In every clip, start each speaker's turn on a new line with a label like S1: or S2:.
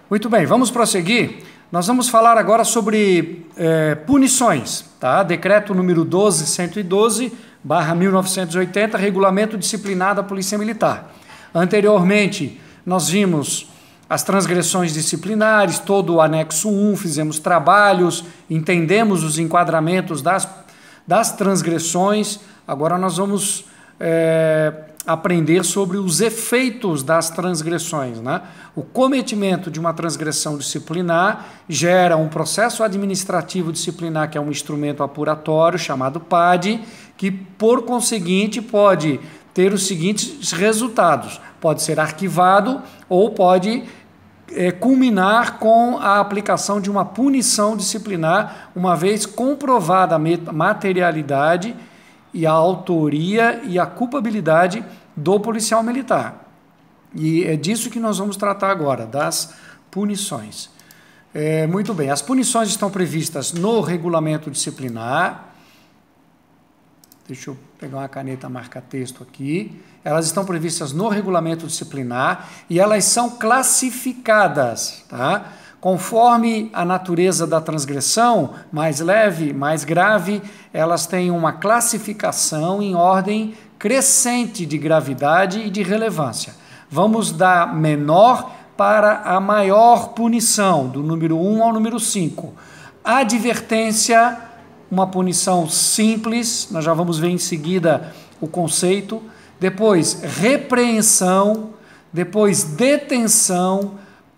S1: Muito bem, vamos prosseguir. Nós vamos falar agora sobre punições, tá? Decreto número 12.112/1980, Regulamento Disciplinar da Polícia Militar. Anteriormente, nós vimos as transgressões disciplinares, todo o anexo 1, fizemos trabalhos, entendemos os enquadramentos das transgressões. Agora nós vamos aprender sobre os efeitos das transgressões, né? O cometimento de uma transgressão disciplinar gera um processo administrativo disciplinar, que é um instrumento apuratório chamado PAD, que, por conseguinte, pode ter os seguintes resultados: pode ser arquivado ou pode culminar com a aplicação de uma punição disciplinar, uma vez comprovada a materialidade e a autoria e a culpabilidade do policial militar. E é disso que nós vamos tratar agora, das punições. Muito bem, as punições estão previstas no regulamento disciplinar. Deixa eu pegar uma caneta marca-texto aqui. Elas estão previstas no regulamento disciplinar e elas são classificadas, tá? Conforme a natureza da transgressão, mais leve, mais grave, elas têm uma classificação em ordem crescente de gravidade e de relevância. Vamos da menor para a maior punição, do número 1 ao número 5. Advertência, uma punição simples, nós já vamos ver em seguida o conceito. Depois, repreensão, depois detenção,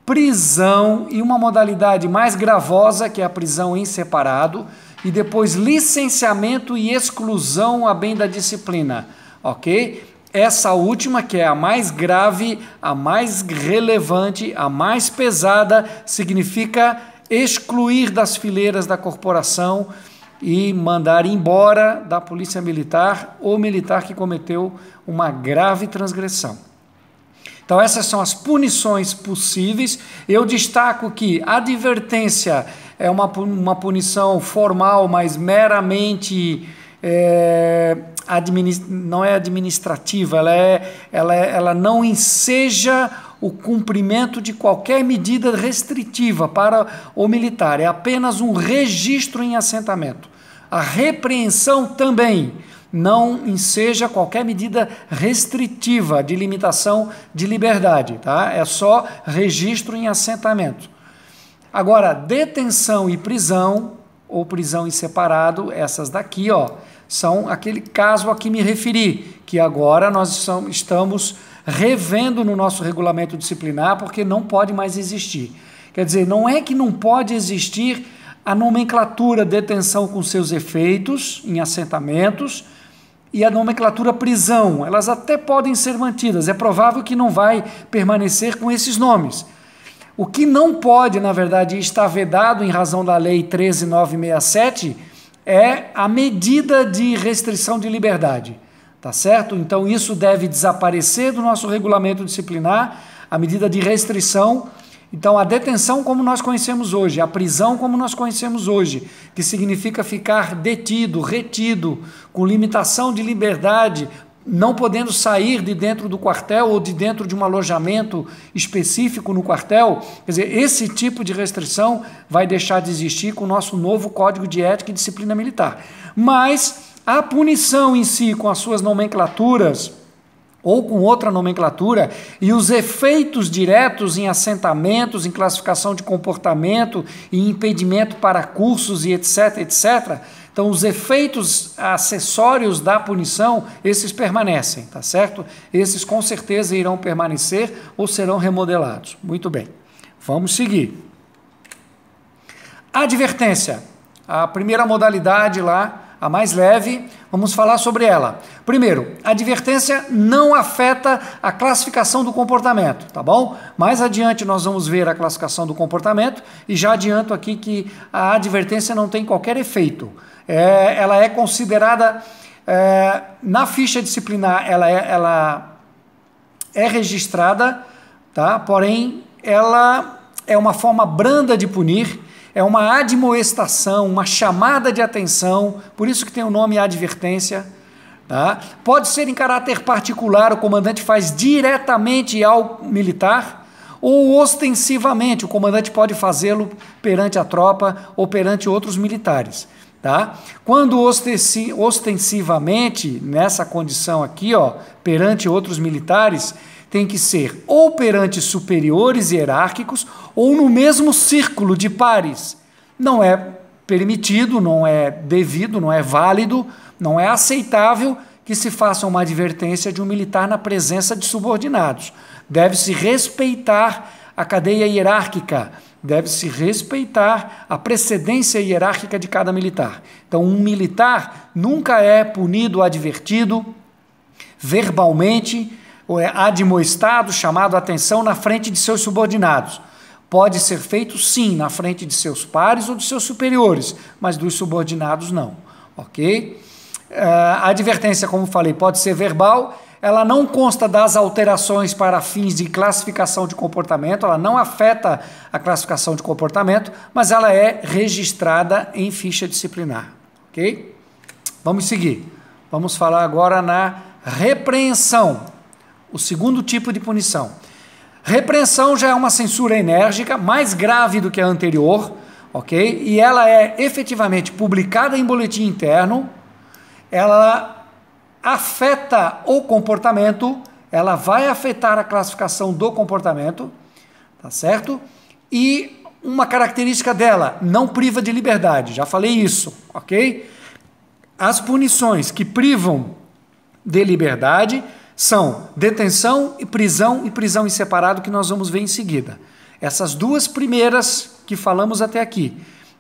S1: prisão e uma modalidade mais gravosa, que é a prisão em separado, e depois licenciamento e exclusão a bem da disciplina, ok? Essa última, que é a mais grave, a mais relevante, a mais pesada, significa excluir das fileiras da corporação e mandar embora da polícia militar o militar que cometeu uma grave transgressão. Então, essas são as punições possíveis. Eu destaco que a advertência é uma punição formal, mas meramente não é administrativa, ela não enseja o cumprimento de qualquer medida restritiva para o militar, é apenas um registro em assentamento. A repreensão também não enseja qualquer medida restritiva de limitação de liberdade, tá? É só registro em assentamento. Agora, detenção e prisão, ou prisão em separado, essas daqui, ó, são aquele caso a que me referi, que agora nós estamos revendo no nosso regulamento disciplinar, porque não pode mais existir. Quer dizer, não é que não pode existir a nomenclatura detenção com seus efeitos em assentamentos e a nomenclatura prisão, elas até podem ser mantidas, é provável que não vai permanecer com esses nomes. O que não pode, na verdade, estar vedado em razão da Lei 13.967 é a medida de restrição de liberdade, tá certo? Então isso deve desaparecer do nosso regulamento disciplinar, a medida de restrição. Então, a detenção como nós conhecemos hoje, a prisão como nós conhecemos hoje, que significa ficar detido, retido, com limitação de liberdade, não podendo sair de dentro do quartel ou de dentro de um alojamento específico no quartel. Quer dizer, esse tipo de restrição vai deixar de existir com o nosso novo Código de Ética e Disciplina Militar. Mas a punição em si, com as suas nomenclaturas, ou com outra nomenclatura, e os efeitos diretos em assentamentos, em classificação de comportamento, em impedimento para cursos e etc., etc., então os efeitos acessórios da punição, esses permanecem, tá certo? Esses com certeza irão permanecer ou serão remodelados. Muito bem, vamos seguir. Advertência, a primeira modalidade lá, a mais leve, vamos falar sobre ela. Primeiro, a advertência não afeta a classificação do comportamento, tá bom? Mais adiante nós vamos ver a classificação do comportamento e já adianto aqui que a advertência não tem qualquer efeito. Ela é considerada, na ficha disciplinar, ela é registrada, tá? Porém, ela é uma forma branda de punir, é uma admoestação, uma chamada de atenção, por isso que tem o nome advertência. Tá? Pode ser em caráter particular, o comandante faz diretamente ao militar, ou ostensivamente, o comandante pode fazê-lo perante a tropa ou perante outros militares. Tá? Quando ostensivamente, nessa condição aqui, ó, perante outros militares, tem que ser ou perante superiores hierárquicos ou no mesmo círculo de pares. Não é permitido, não é devido, não é válido, não é aceitável que se faça uma advertência de um militar na presença de subordinados. Deve-se respeitar a cadeia hierárquica, deve-se respeitar a precedência hierárquica de cada militar. Então, um militar nunca é punido, advertido, verbalmente, ou é admoestado, chamado a atenção na frente de seus subordinados. Pode ser feito, sim, na frente de seus pares ou de seus superiores, mas dos subordinados não, ok? A advertência, como falei, pode ser verbal, ela não consta das alterações para fins de classificação de comportamento, ela não afeta a classificação de comportamento, mas ela é registrada em ficha disciplinar, ok? Vamos seguir. Vamos falar agora na repreensão, o segundo tipo de punição. Repreensão já é uma censura enérgica, mais grave do que a anterior, ok? E ela é efetivamente publicada em boletim interno, ela afeta o comportamento, ela vai afetar a classificação do comportamento, tá certo? E uma característica dela, não priva de liberdade, já falei isso, ok? As punições que privam de liberdade são detenção e prisão em separado, que nós vamos ver em seguida. Essas duas primeiras que falamos até aqui,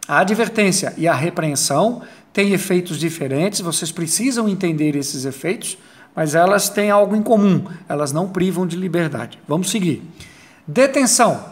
S1: a advertência e a repreensão, têm efeitos diferentes, vocês precisam entender esses efeitos, mas elas têm algo em comum, elas não privam de liberdade. Vamos seguir. Detenção.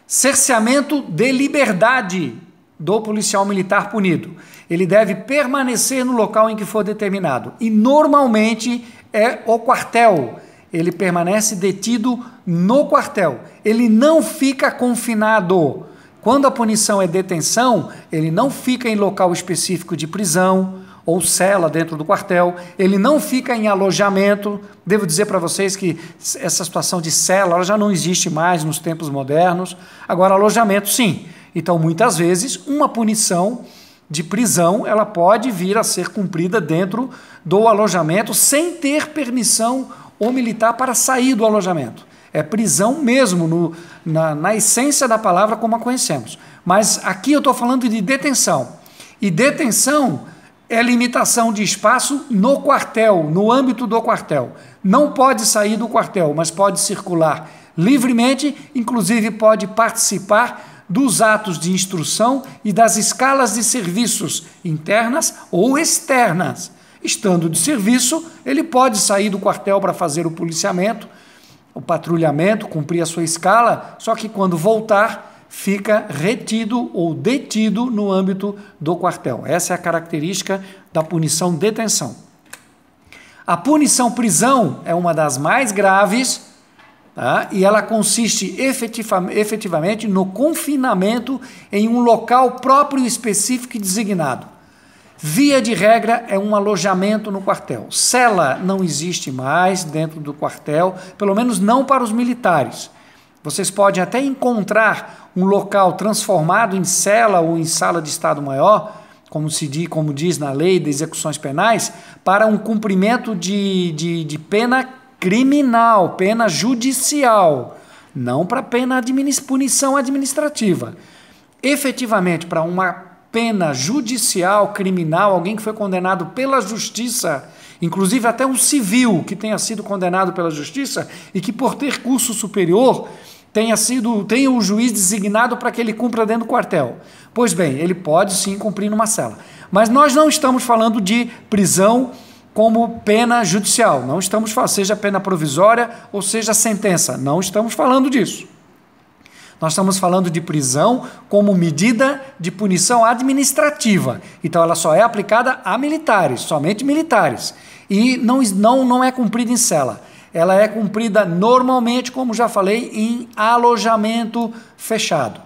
S1: Cerceamento de liberdade do policial militar punido. Ele deve permanecer no local em que for determinado, e normalmente é o quartel. Ele permanece detido no quartel, ele não fica confinado. Quando a punição é detenção, ele não fica em local específico de prisão ou cela dentro do quartel, ele não fica em alojamento. Devo dizer para vocês que essa situação de cela ela já não existe mais nos tempos modernos. Agora, alojamento, sim. Então, muitas vezes, uma punição de prisão ela pode vir a ser cumprida dentro do alojamento sem ter permissão ou militar para sair do alojamento. É prisão mesmo, na essência da palavra como a conhecemos. Mas aqui eu estou falando de detenção. E detenção é limitação de espaço no quartel, no âmbito do quartel. Não pode sair do quartel, mas pode circular livremente, inclusive pode participar dos atos de instrução e das escalas de serviços internas ou externas. Estando de serviço, ele pode sair do quartel para fazer o policiamento, o patrulhamento, cumprir a sua escala, só que quando voltar, fica retido ou detido no âmbito do quartel. Essa é a característica da punição detenção. A punição prisão é uma das mais graves, tá? E ela consiste efetivamente no confinamento em um local próprio, específico e designado. Via de regra, é um alojamento no quartel. Cela não existe mais dentro do quartel, pelo menos não para os militares. Vocês podem até encontrar um local transformado em cela ou em sala de Estado-Maior, como diz na lei de execuções penais, para um cumprimento de pena criminal, pena judicial, não para punição administrativa. Efetivamente, para uma pena judicial, criminal, alguém que foi condenado pela justiça, inclusive até um civil que tenha sido condenado pela justiça e que por ter curso superior tenha o juiz designado para que ele cumpra dentro do quartel. Pois bem, ele pode sim cumprir numa cela. Mas nós não estamos falando de prisão como pena judicial, não estamos falando, seja pena provisória ou seja sentença, não estamos falando disso. Nós estamos falando de prisão como medida de punição administrativa. Então, ela só é aplicada a militares, somente militares. E não é cumprida em cela. Ela é cumprida normalmente, como já falei, em alojamento fechado,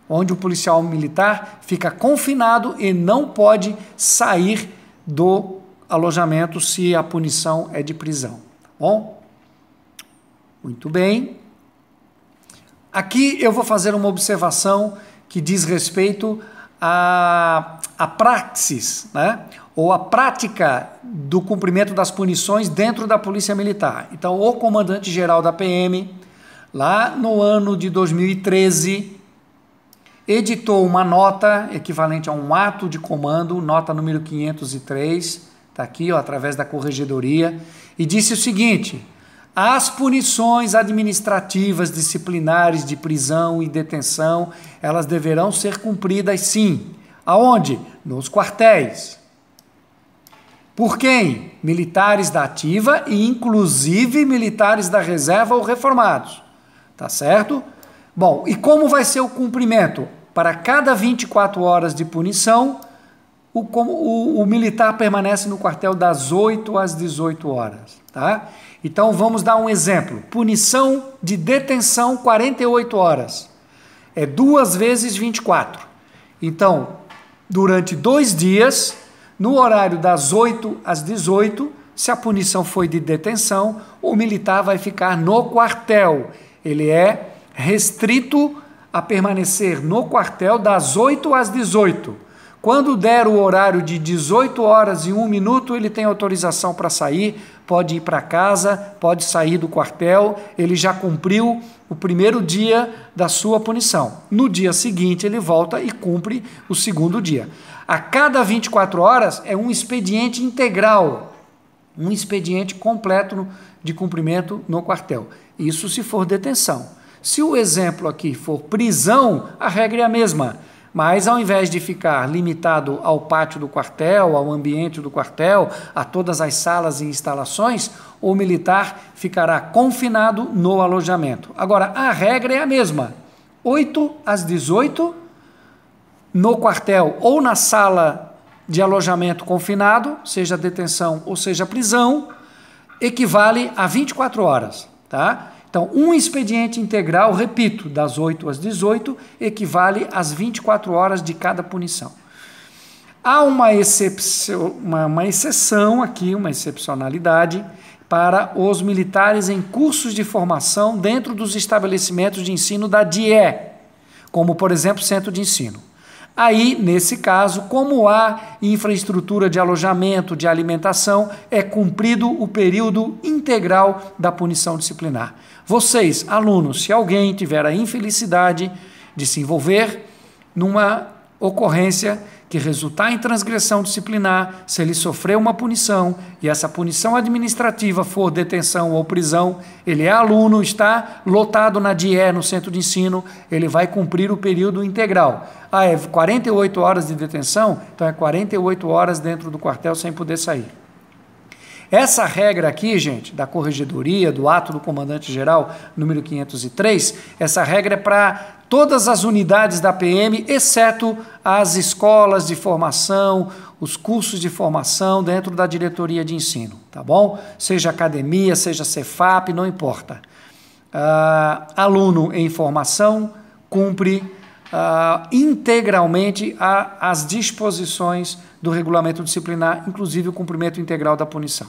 S1: onde o policial militar fica confinado e não pode sair do alojamento se a punição é de prisão. Tá bom? Muito bem. Aqui eu vou fazer uma observação que diz respeito à praxis, né? Ou a prática do cumprimento das punições dentro da Polícia Militar. Então, o comandante-geral da PM, lá no ano de 2013, editou uma nota equivalente a um ato de comando, nota número 503, está aqui, ó, através da Corregedoria, e disse o seguinte: as punições administrativas disciplinares de prisão e detenção, elas deverão ser cumpridas sim. Aonde? Nos quartéis. Por quem? Militares da ativa e inclusive militares da reserva ou reformados. Tá certo? Bom, e como vai ser o cumprimento? Para cada 24 horas de punição, o militar permanece no quartel das 8 às 18 horas. Tá? Então vamos dar um exemplo. Punição de detenção 48 horas. É 2 vezes 24. Então, durante 2 dias, no horário das 8 às 18, se a punição foi de detenção, o militar vai ficar no quartel. Ele é restrito a permanecer no quartel das 8 às 18. Quando der o horário de 18 horas e 1 minuto, ele tem autorização para sair, pode ir para casa, pode sair do quartel, ele já cumpriu o primeiro dia da sua punição. No dia seguinte, ele volta e cumpre o segundo dia. A cada 24 horas é um expediente integral, um expediente completo de cumprimento no quartel. Isso se for detenção. Se o exemplo aqui for prisão, a regra é a mesma. Mas, ao invés de ficar limitado ao pátio do quartel, ao ambiente do quartel, a todas as salas e instalações, o militar ficará confinado no alojamento. Agora, a regra é a mesma. 8 às 18, no quartel ou na sala de alojamento confinado, seja detenção ou seja prisão, equivale a 24 horas, tá? Então, um expediente integral, repito, das 8 às 18, equivale às 24 horas de cada punição. Há uma exceção aqui, uma excepcionalidade, para os militares em cursos de formação dentro dos estabelecimentos de ensino da DIE, como, por exemplo, centro de ensino. Aí, nesse caso, como há infraestrutura de alojamento, de alimentação, é cumprido o período integral da punição disciplinar. Vocês, alunos, se alguém tiver a infelicidade de se envolver numa ocorrência que resultar em transgressão disciplinar, se ele sofrer uma punição e essa punição administrativa for detenção ou prisão, ele é aluno, está lotado na DIE, no centro de ensino, ele vai cumprir o período integral. Ah, é 48 horas de detenção? Então é 48 horas dentro do quartel sem poder sair. Essa regra aqui, gente, da Corregedoria, do ato do comandante-geral, número 503, essa regra é para todas as unidades da PM, exceto as escolas de formação, os cursos de formação dentro da diretoria de ensino, tá bom? Seja academia, seja Cefap, não importa. Aluno em formação cumpre integralmente as disposições do regulamento disciplinar, inclusive o cumprimento integral da punição.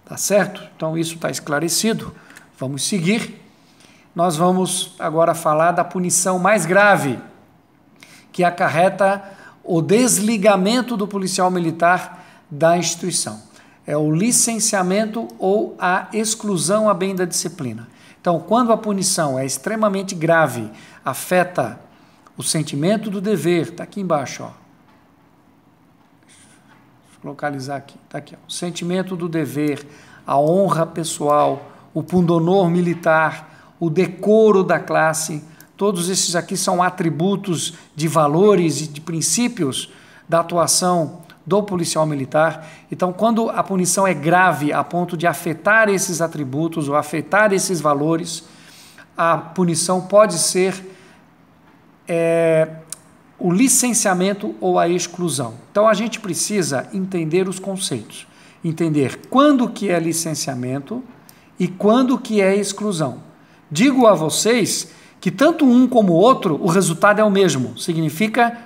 S1: Tá certo? Então isso está esclarecido. Vamos seguir. Nós vamos agora falar da punição mais grave, que acarreta o desligamento do policial militar da instituição. É o licenciamento ou a exclusão a bem da disciplina. Então, quando a punição é extremamente grave, afeta o sentimento do dever, está aqui embaixo, ó. Deixa eu localizar aqui, está aqui, ó. O sentimento do dever, a honra pessoal, o pundonor militar, o decoro da classe, todos esses aqui são atributos de valores e de princípios da atuação do policial militar. Então, quando a punição é grave a ponto de afetar esses atributos ou afetar esses valores, a punição pode ser o licenciamento ou a exclusão. Então, a gente precisa entender os conceitos, entender quando que é licenciamento e quando que é exclusão. Digo a vocês que tanto um como o outro, o resultado é o mesmo. Significa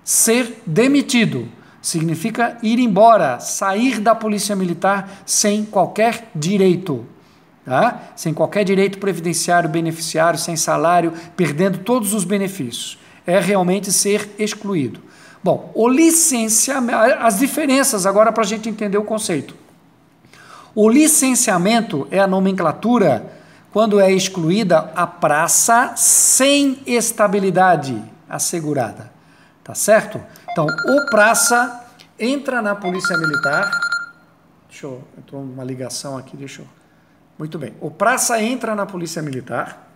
S1: ser demitido, significa ir embora, sair da polícia militar sem qualquer direito. tá? Sem qualquer direito previdenciário, beneficiário, sem salário, perdendo todos os benefícios. É realmente ser excluído. Bom, o licenciamento, as diferenças agora para a gente entender o conceito. O licenciamento é a nomenclatura quando é excluída a praça sem estabilidade assegurada, tá certo? Então, o praça entra na Polícia Militar, entrou uma ligação aqui, muito bem. O praça entra na Polícia Militar,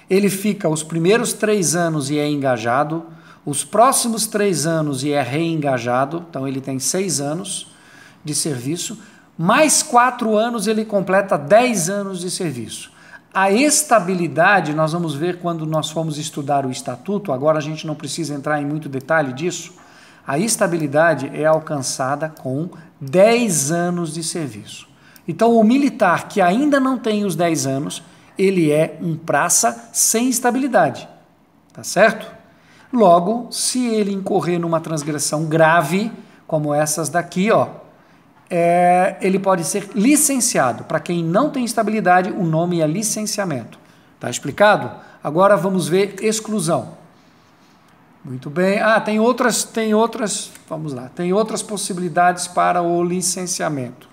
S1: ele fica os primeiros 3 anos e é engajado, os próximos 3 anos e é reengajado, então ele tem 6 anos de serviço, mais 4 anos ele completa 10 anos de serviço. A estabilidade, nós vamos ver quando nós formos estudar o estatuto, agora a gente não precisa entrar em muito detalhe disso, a estabilidade é alcançada com 10 anos de serviço. Então o militar que ainda não tem os 10 anos, ele é um praça sem estabilidade, tá certo? Logo, se ele incorrer numa transgressão grave, como essas daqui, ele pode ser licenciado. Para quem não tem estabilidade, o nome é licenciamento. Tá explicado? Agora vamos ver exclusão. Muito bem. Tem outras, vamos lá. Tem outras possibilidades para o licenciamento,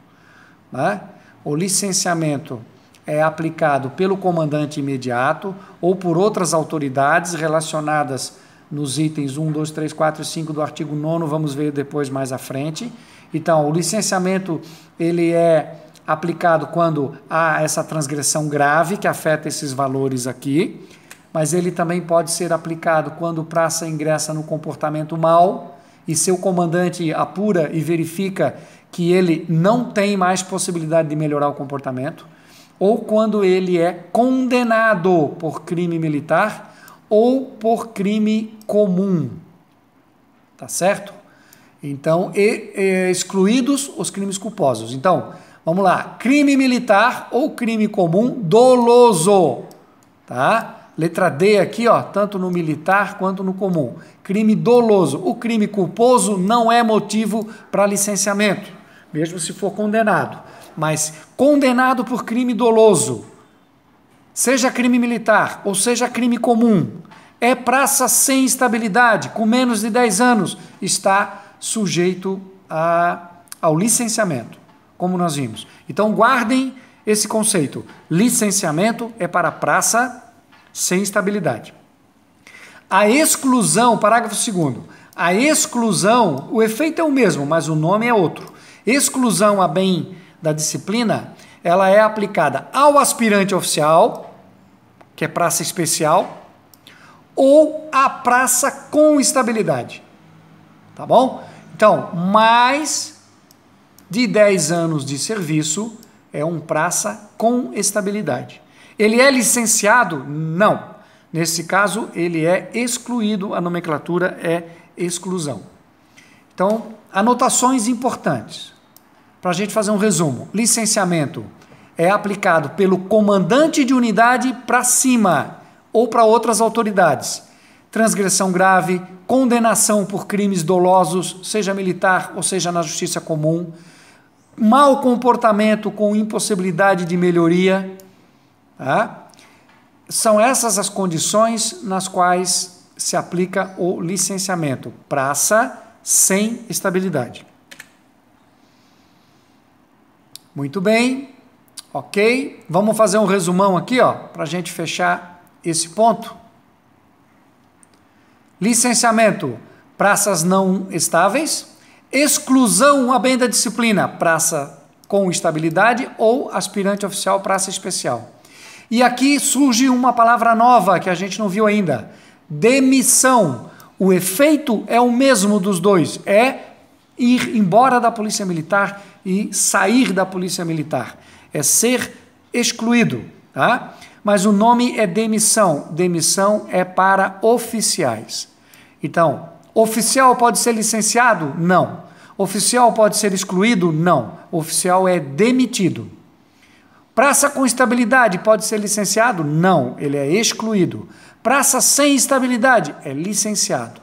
S1: né? O licenciamento é aplicado pelo comandante imediato ou por outras autoridades relacionadas nos itens 1, 2, 3, 4 e 5 do artigo 9º, vamos ver depois mais à frente. Então, o licenciamento ele é aplicado quando há essa transgressão grave que afeta esses valores aqui, mas ele também pode ser aplicado quando o praça ingressa no comportamento mau e seu comandante apura e verifica que ele não tem mais possibilidade de melhorar o comportamento, ou quando ele é condenado por crime militar ou por crime comum, tá certo? Então, excluídos os crimes culposos. Então, vamos lá, crime militar ou crime comum doloso, tá? Letra D aqui, tanto no militar quanto no comum. Crime doloso. O crime culposo não é motivo para licenciamento, mesmo se for condenado. Mas condenado por crime doloso, seja crime militar ou seja crime comum, é praça sem estabilidade, com menos de 10 anos, está sujeito ao licenciamento, como nós vimos. Então guardem esse conceito. Licenciamento é para praça sem estabilidade. A exclusão, parágrafo 2º, a exclusão, o efeito é o mesmo, mas o nome é outro. Exclusão a bem da disciplina, ela é aplicada ao aspirante oficial, que é praça especial, ou à praça com estabilidade. Tá bom? Então, mais de 10 anos de serviço é um praça com estabilidade. Ele é licenciado? Não. Nesse caso, ele é excluído, a nomenclatura é exclusão. Então, anotações importantes. Para a gente fazer um resumo. Licenciamento é aplicado pelo comandante de unidade para cima ou para outras autoridades. Transgressão grave, condenação por crimes dolosos, seja militar ou seja na justiça comum, mau comportamento com impossibilidade de melhoria, tá? São essas as condições nas quais se aplica o licenciamento, praça sem estabilidade. Muito bem, ok? Vamos fazer um resumão aqui, para a gente fechar esse ponto. Licenciamento, praças não estáveis. Exclusão a bem da disciplina, praça com estabilidade ou aspirante oficial, praça especial. E aqui surge uma palavra nova que a gente não viu ainda, demissão. O efeito é o mesmo dos dois, é ir embora da Polícia Militar e sair da Polícia Militar, é ser excluído, tá? Mas o nome é demissão. Demissão é para oficiais. Então, oficial pode ser licenciado? Não. Oficial pode ser excluído? Não. Oficial é demitido. Praça com estabilidade pode ser licenciado? Não. Ele é excluído. Praça sem estabilidade é licenciado.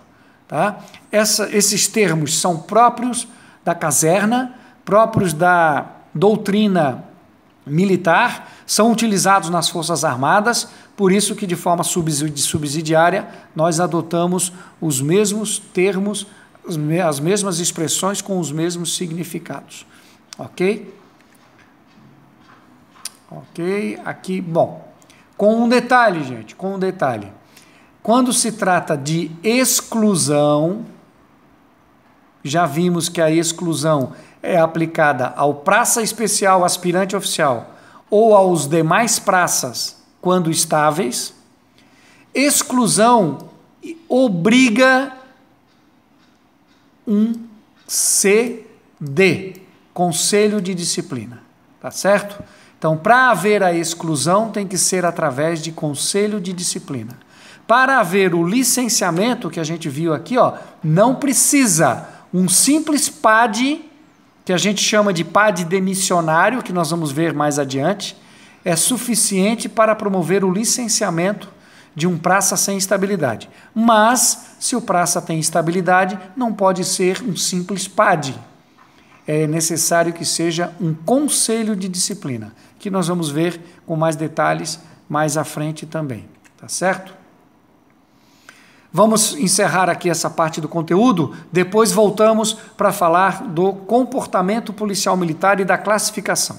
S1: Tá? Esses termos são próprios da caserna, próprios da doutrina militar são utilizados nas Forças Armadas, por isso que de forma subsidiária nós adotamos os mesmos termos, as mesmas expressões com os mesmos significados. Ok? Ok, aqui, bom, com um detalhe, gente, com um detalhe. Quando se trata de exclusão, já vimos que a exclusão é aplicada ao praça especial aspirante oficial ou aos demais praças quando estáveis. Exclusão obriga um CD, Conselho de Disciplina, tá certo? Então, para haver a exclusão, tem que ser através de Conselho de Disciplina. Para haver o licenciamento, que a gente viu aqui, ó, não precisa um simples PAD, que a gente chama de PAD demissionário, que nós vamos ver mais adiante, é suficiente para promover o licenciamento de um praça sem estabilidade. Mas, se o praça tem estabilidade, não pode ser um simples PAD. É necessário que seja um conselho de disciplina, que nós vamos ver com mais detalhes mais à frente também, tá certo? Vamos encerrar aqui essa parte do conteúdo, depois voltamos para falar do comportamento policial militar e da classificação.